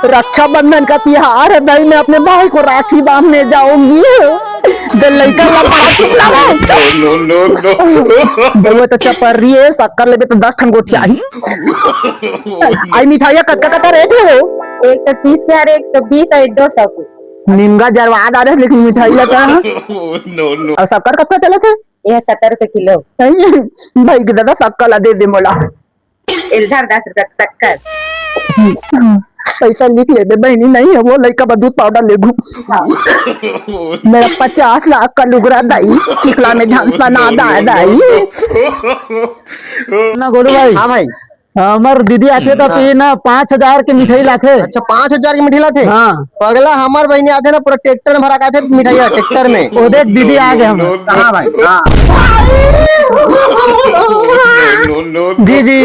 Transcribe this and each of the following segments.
रक्षाबंधन का त्योहार है दाई, मैं अपने भाई को राखी बांधने जाऊंगी। लड़का तो चपर रही है, शक्कर लेबे तो 10 ठन गोठिया ही। आई मिठाइया कत्का कत्का रेट हो? 130 के और 120 और 200 के। निमगा जरवा आ रहे लेकिन मिठाई लगा। और शक्कर कत्का चला थे? यह 70 रुपए किलो। भाई के दादा शक्कर ला दे दे मोला। इधर 10 रुपए शक्कर। पैसा लिख ले दे बहनी, नहीं है वो लड़का का दूध पाउडर ले घूम। मेरा 50 लाख का लुगरा दाई, चिकला में झांसा ना दाई। ना गोलू भाई। हाँ भाई, हमार दीदी आते तो ना 5000 के मिठाई लाथे। अच्छा 5000 की मिठाई लाथे? हाँ। अगला हमार बहनी आते ना पूरा ट्रैक्टर में भरा के मिठाई ट्रैक्टर में। ओ देख दीदी आ गए हम। हाँ भाई, हाँ। दीदी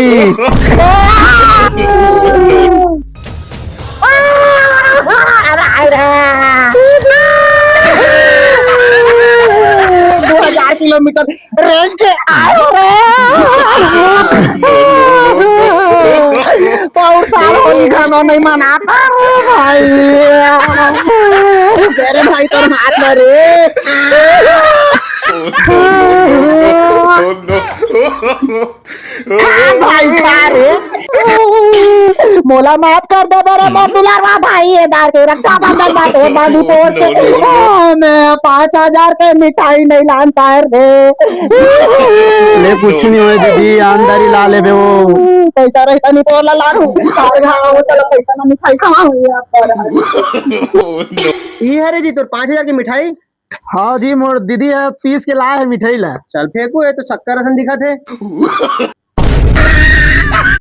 किलोमीटर रेंज के आयो रे। बहुत साल होली गाना नहीं मनाता भाई। तेरे भाई तो हाथ में रे। भाई रे मोला माफ कर दे मेरा मोर दुलारवा भाई, ये दार के रक्षाबंधन बात हो बाबू तोड़ के मैं 5000 के मिठाई नहीं लानता है रे। ले कुछ नहीं हुए दीदी, आमदारी ला ले बे वो। पैसा रहता नहीं बोला लाडू चलो पैसा ना मिठाई खाऊं। ये है रे जी तोर 5000 की मिठाई। हाँ जी मोर दीदी है पीस के लाए है मिठाई ला। चल फेंकू, है तो शक्कर रसन दिखा थे।